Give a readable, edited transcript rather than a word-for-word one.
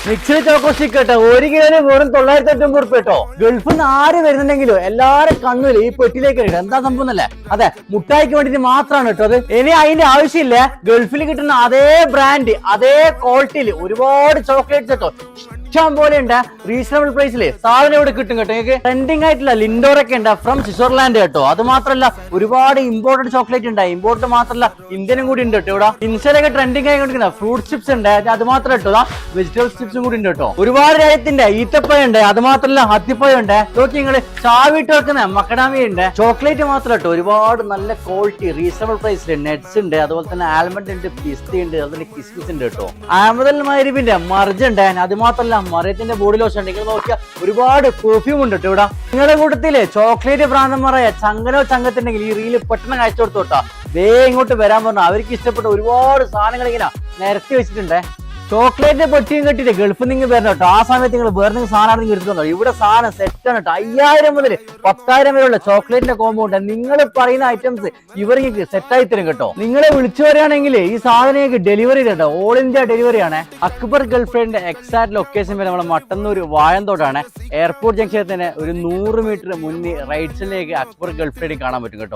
Mixed choco stick കേട്ടോ 1 കിലോന് വെറും 950 ഉറുപ്പിക കേട്ടോ. ഗൾഫിൽ നിന്ന് ആര് വരുന്നുണ്ടെങ്കിലും എല്ലാരും കണ്ണൂര് ഈ പെട്ടിലേക്ക് ഇടും. എന്താ സംഭവം അല്ലേ? അതെ, മുട്ടായിക്ക് വേണ്ടിട്ട് മാത്രമാണ് കേട്ടോ അത്. ഇനി അതിന്റെ ആവശ്യമില്ല. ഗൾഫിൽ കിട്ടുന്ന അതേ ബ്രാൻഡ് അതേ ക്വാളിറ്റിയിൽ ഒരുപാട് ചോക്ലേറ്റ്സ് കേട്ടോ ഇഷ്ടം പോലെ ഉണ്ട്. റീസണബിൾ പ്രൈസില് സാധനം ഇവിടെ കിട്ടും കേട്ടോ. നിങ്ങൾക്ക് ട്രെൻഡിങ് ആയിട്ടുള്ള ലിൻഡോർ ഒക്കെ ഉണ്ട് ഫ്രം സ്വിറ്റ്സർലാൻഡ് കേട്ടോ. അത് മാത്രമല്ല ഒരുപാട് ഇമ്പോർട്ടഡ് ചോക്ലേറ്റ് ഉണ്ട്. ഇമ്പോർട്ട് മാത്രമല്ല ഇന്ത്യനും കൂടി ഉണ്ട് കേട്ടോ. ഇവിടെ ഇൻസ്റ്റയിലൊക്കെ ട്രെൻഡിങ് ആയിക്കൊണ്ടിരിക്കുന്ന ഫ്രൂട്ട് ചിപ്സ് ഉണ്ട്. അത് മാത്രം കേട്ടോ വെജിറ്റബിൾ ചിപ്സും കൂടി ഉണ്ട് കേട്ടോ. ഒരുപാട് രാജ്യത്തിന്റെ ഈത്തപ്പഴം ഉണ്ട്. അത് മാത്രമല്ല ഹത്തിപ്പഴം ഉണ്ട്. നോക്കി നിങ്ങള് ചാവിട്ട് വെക്കുന്ന മക്കഡാമി ഉണ്ട്. ചോക്ലേറ്റ് മാത്രം കേട്ടോ ഒരുപാട് നല്ല ക്വാളിറ്റി റീസണബിൾ പ്രൈസിൽ നട്ട്സ് ഉണ്ട്. അതുപോലെ തന്നെ ആൽമണ്ട് ഉണ്ട്, പിസ്ത ഉണ്ട്, അതുപോലെ കിസ്മിസ് ഉണ്ട് കേട്ടോ. അഹമ്മദൽ മഹരിബിന്റെ മർജ് ഉണ്ട്. അത് മാത്രമല്ല മറിയത്തിന്റെ ബോഡി ലോഷൻ ഉണ്ട്. നിങ്ങൾ നോക്കിയാൽ ഒരുപാട് പെർഫ്യൂം ഉണ്ട് കേട്ടോ ഇവിടെ. നിങ്ങളുടെ കൂട്ടത്തില് ചോക്ലേറ്റ് ഭ്രാന്തന്മാരായ ചങ്കനോ ചങ്കത്തുണ്ടെങ്കിൽ ഈ റീല് പെട്ടെന്ന് അയച്ചു കൊടുത്തോട്ടാ. ഇങ്ങോട്ട് വരാൻ പറഞ്ഞു. അവർക്ക് ഇഷ്ടപ്പെട്ട ഒരുപാട് സാധനങ്ങൾ ഇങ്ങനെ നിരത്തി വെച്ചിട്ടുണ്ട്. ചോക്ലേറ്റ് പൊട്ടിയും കെട്ടിട്ട് ഗൾഫിൽ നിങ്ങൾ വരണം കേട്ടോ. ആ സമയത്ത് നിങ്ങൾ വേറെ നിങ്ങൾ സാധനം എടുത്തുണ്ടോ. ഇവിടെ സാധനം സെറ്റാണ് കേട്ടോ. 5000 മുതൽ 10,000 വരെയുള്ള ചോക്ലേറ്റിന്റെ കോമ്പോ ഉണ്ട്. നിങ്ങൾ പറയുന്ന ഐറ്റംസ് ഇവർക്ക് സെറ്റായി തരും കേട്ടോ. നിങ്ങളെ വിളിച്ചു വരികയാണെങ്കിൽ ഈ സാധനം ഡെലിവറി കേട്ടോ. ഓൾ ഇന്ത്യ ഡെലിവറി ആണ്. അക്ബർ ഗൾഫ്രണ്ടിന്റെ എക്സാക്ട് ലൊക്കേഷൻ വരെ നമ്മളെ മട്ടന്നൂർ വാഴന്തോട്ടാണ്. എയർപോർട്ട് ജംഗ്ഷനിൽ തന്നെ ഒരു 100 മീറ്റർ മുന്നിൽ റൈറ്റ് സൈഡിലേക്ക് അക്ബർ ഗൾഫ്രണ്ട് കാണാൻ പറ്റും കേട്ടോ.